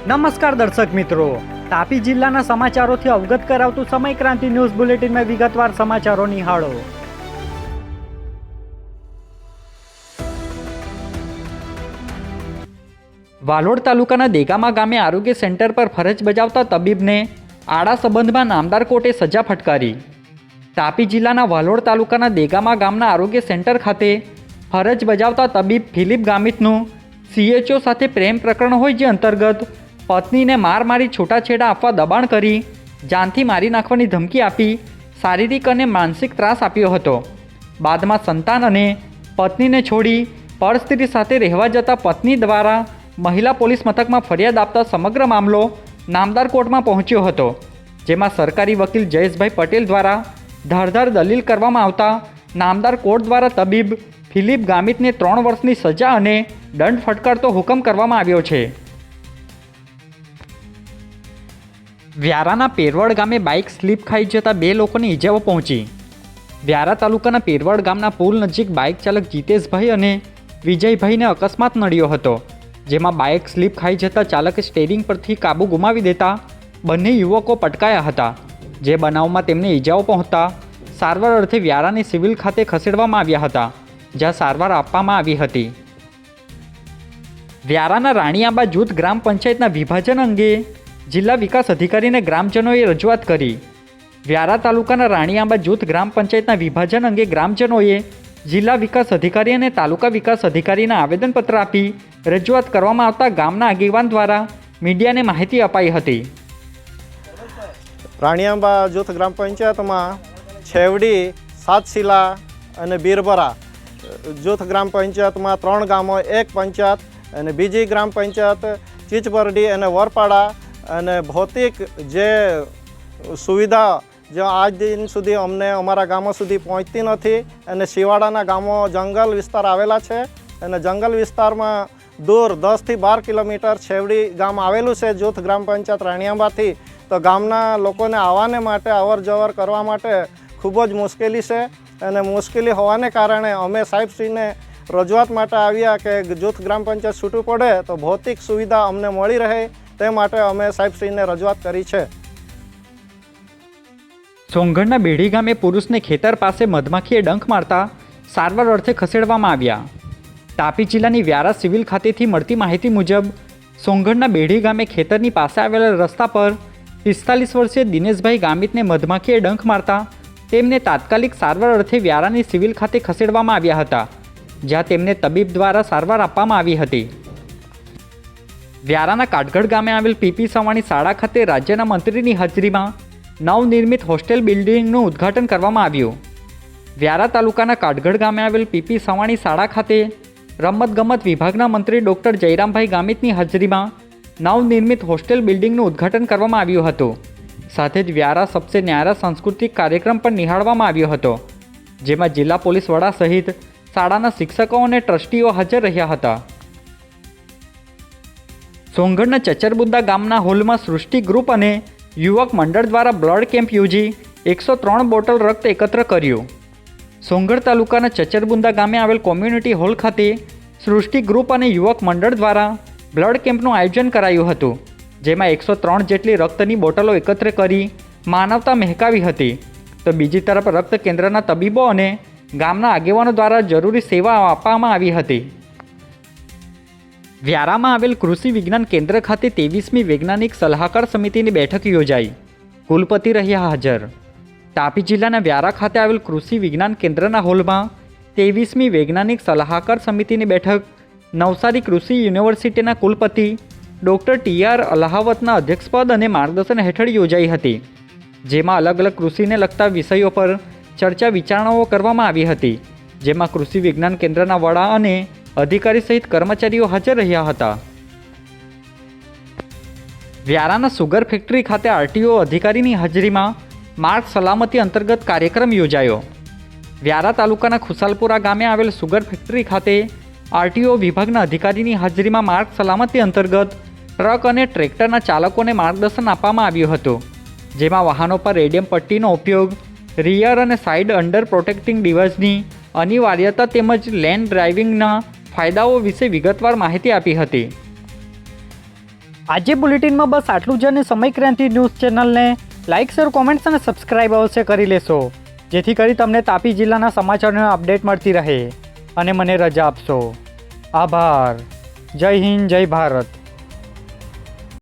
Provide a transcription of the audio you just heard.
નમસ્કાર દર્શક મિત્રો, તાપી જિલ્લાના સમાચારોથી અવગત કરાવતું સમય ક્રાંતિ ન્યૂઝ બુલેટિનમાં વિગતવાર સમાચારો નિહાળો. વાલોડ તાલુકાના દેગામા ગામે આરોગ્ય સેન્ટર પર ફરજ બજાવતા તબીબને આડા સંબંધમાં નામદાર કોર્ટે સજા ફટકારી. તાપી જિલ્લાના વાલોડ તાલુકાના દેગામા ગામના આરોગ્ય સેન્ટર ખાતે ફરજ બજાવતા તબીબ ફિલિપ ગામિતનું CHO સાથે પ્રેમ પ્રકરણ હોય જે અંતર્ગત પત્નીને મારી છૂટાછેડા આપવા દબાણ કરી જાનથી મારી નાખવાની ધમકી આપી શારીરિક અને માનસિક ત્રાસ આપ્યો હતો. બાદમાં સંતાન અને પત્નીને છોડી પરસ્ત્રી સાથે રહેવા જતા પત્ની દ્વારા મહિલા પોલીસ મથકમાં ફરિયાદ આપતા સમગ્ર મામલો નામદાર કોર્ટમાં પહોંચ્યો હતો, જેમાં સરકારી વકીલ જયેશભાઈ પટેલ દ્વારા ધારદાર દલીલ કરવામાં આવતા નામદાર કોર્ટ દ્વારા તબીબ ફિલિપ ગામિતને 3 વર્ષની સજા અને દંડ ફટકારતો હુકમ કરવામાં આવ્યો છે. વ્યારાના પેરવડ ગામે બાઇક સ્લીપ ખાઈ જતા 2 લોકોને ઈજાઓ પહોંચી. વ્યારા તાલુકાના પેરવડ ગામના પુલ નજીક બાઇક ચાલક જીતેશભાઈ અને વિજયભાઈને અકસ્માત નડ્યો હતો, જેમાં બાઇક સ્લીપ ખાઈ જતા ચાલકે સ્ટેરિંગ પરથી કાબુ ગુમાવી દેતા બંને યુવકો પટકાયા હતા, જે બનાવમાં તેમને ઈજાઓ પહોંચતા સારવાર અર્થે વ્યારાની સિવિલ ખાતે ખસેડવામાં આવ્યા હતા, જ્યાં સારવાર આપવામાં આવી હતી. વ્યારાના રાણીઆંબા જૂથ ગ્રામ પંચાયતના વિભાજન અંગે જિલ્લા વિકાસ અધિકારીને ગ્રામજનોએ રજૂઆત કરી. વ્યારા તાલુકાના રાણીઆંબા જૂથ ગ્રામ પંચાયતના વિભાજન અંગે ગ્રામજનોએ જિલ્લા વિકાસ અધિકારી અને તાલુકા વિકાસ અધિકારીને આવેદનપત્ર આપી રજૂઆત કરવામાં આવતા ગામના આગેવાન દ્વારા મીડિયાને માહિતી અપાઈ હતી. રાણીઆંબા જૂથ ગ્રામ પંચાયતમાં છેવડી, સાતશીલા અને બીરબરા જૂથ ગ્રામ પંચાયતમાં 3 ગામો, 1 પંચાયત અને બીજી ગ્રામ પંચાયત ચીચબરડી અને વરપાડા અને ભૌતિક જે સુવિધા જે આજ દિન સુધી અમને અમારા ગામો સુધી પહોંચતી નથી અને શિવાડાના ગામો જંગલ વિસ્તાર આવેલા છે અને જંગલ વિસ્તારમાં દૂર 10 થી 12 કિલોમીટર છેવડી ગામ આવેલું છે જૂથ ગ્રામ પંચાયત રાણીઆંબાથી. તો ગામના લોકોને આવવાને માટે અવર જવર કરવા માટે ખૂબ જ મુશ્કેલી છે અને મુશ્કેલી હોવાને કારણે અમે સાહેબશ્રીને રજૂઆત માટે આવ્યા કે જૂથ ગ્રામ પંચાયત છૂટું પડે તો ભૌતિક સુવિધા અમને મળી રહે તે માટે અમે સાહેબશ્રીને રજૂઆત કરી છે. સોંગઢના બેડી ગામે પુરુષને ખેતર પાસે મધમાખીએ ડંખ મારતા સારવાર અર્થે ખસેડવામાં આવ્યા. તાપી જિલ્લાની વ્યારા સિવિલ ખાતેથી મળતી માહિતી મુજબ સોંગઢના બેડી ગામે ખેતરની પાસે આવેલા રસ્તા પર 45 વર્ષીય દિનેશભાઈ ગામિતને મધમાખીએ ડંખ મારતા તેમને તાત્કાલિક સારવાર અર્થે વ્યારાની સિવિલ ખાતે ખસેડવામાં આવ્યા હતા, જ્યાં તેમને તબીબ દ્વારા સારવાર આપવામાં આવી હતી. વ્યારાના કાટગઢ ગામે આવેલ પીપી સવાણી શાળા ખાતે રાજ્યના મંત્રીની હાજરીમાં નવનિર્મિત હોસ્ટેલ બિલ્ડિંગનું ઉદ્ઘાટન કરવામાં આવ્યું. વ્યારા તાલુકાના કાટગઢ ગામે આવેલ પીપી સવાણી શાળા ખાતે રમતગમત વિભાગના મંત્રી ડૉક્ટર જયરામભાઈ ગામિતની હાજરીમાં નવનિર્મિત હોસ્ટેલ બિલ્ડિંગનું ઉદ્ઘાટન કરવામાં આવ્યું હતું. સાથે જ વ્યારા સબસે ન્યારા સાંસ્કૃતિક કાર્યક્રમ પણ નિહાળવામાં આવ્યો હતો, જેમાં જિલ્લા પોલીસ વડા સહિત શાળાના શિક્ષકો અને ટ્રસ્ટીઓ હાજર રહ્યા હતા. સોંગઢના ચચરબુદ્દા ગામના હોલમાં સૃષ્ટિ ગ્રુપ અને યુવક મંડળ દ્વારા બ્લડ કેમ્પ યોજી 103 બોટલ રક્ત એકત્ર કર્યું. સોંગઢ તાલુકાના ચચરબુદ્દા ગામે આવેલ કોમ્યુનિટી હોલ ખાતે સૃષ્ટિ ગ્રુપ અને યુવક મંડળ દ્વારા બ્લડ કેમ્પનું આયોજન કરાયું હતું, જેમાં 103 જેટલી રક્તની બોટલો એકત્ર કરી માનવતા મહેકાવી હતી. તો બીજી તરફ રક્ત કેન્દ્રના તબીબો અને ગામના આગેવાનો દ્વારા જરૂરી સેવા આપવામાં આવી હતી. વ્યારામાં આવેલ કૃષિ વિજ્ઞાન કેન્દ્ર ખાતે 23મી વૈજ્ઞાનિક સલાહકાર સમિતિની બેઠક યોજાઈ. કુલપતિ રહ્યા હાજર. તાપી જિલ્લાના વ્યારા ખાતે આવેલ કૃષિ વિજ્ઞાન કેન્દ્રના હોલમાં 23મી વૈજ્ઞાનિક સલાહકાર સમિતિની બેઠક નવસારી કૃષિ યુનિવર્સિટીના કુલપતિ ડૉક્ટર TR અલાહાવતના અધ્યક્ષપદ અને માર્ગદર્શન હેઠળ યોજાઈ હતી, જેમાં અલગ અલગ કૃષિને લગતા વિષયો પર ચર્ચા વિચારણાઓ કરવામાં આવી હતી, જેમાં કૃષિ વિજ્ઞાન કેન્દ્રના વડા અને અધિકારી સહિત કર્મચારીઓ હાજર રહ્યા હતા. વ્યારાના સુગર ફેક્ટરી ખાતે RTO અધિકારીની હાજરીમાં માર્ગ સલામતી અંતર્ગત કાર્યક્રમ યોજાયો. વ્યારા તાલુકાના ખુશાલપુરા ગામે આવેલ સુગર ફેક્ટરી ખાતે RTO વિભાગના અધિકારીની હાજરીમાં માર્ગ સલામતી અંતર્ગત ટ્રક અને ટ્રેક્ટરના ચાલકોને માર્ગદર્શન આપવામાં આવ્યું હતું, જેમાં વાહનો પર રેડિયમ પટ્ટીનો ઉપયોગ, રિયર અને સાઇડ અંડર પ્રોટેક્ટિંગ ડિવાઇસની અનિવાર્યતા તેમજ લેન ડ્રાઇવિંગના ફાયદાઓ વિશે વિગતવાર માહિતી આપી હતી. આજે બુલેટિનમાં બસ આટલું જ અને સમય ક્રાંતિ ન્યૂઝ ચેનલને લાઇક શેર કોમેન્ટ્સ અને સબસ્ક્રાઇબ અવશ્ય કરી લેશો, જેથી કરી તમને તાપી જિલ્લાના સમાચારોની અપડેટ મળતી રહે અને મને રજા આપશો. આભાર. જય હિન્દ, જય ભારત.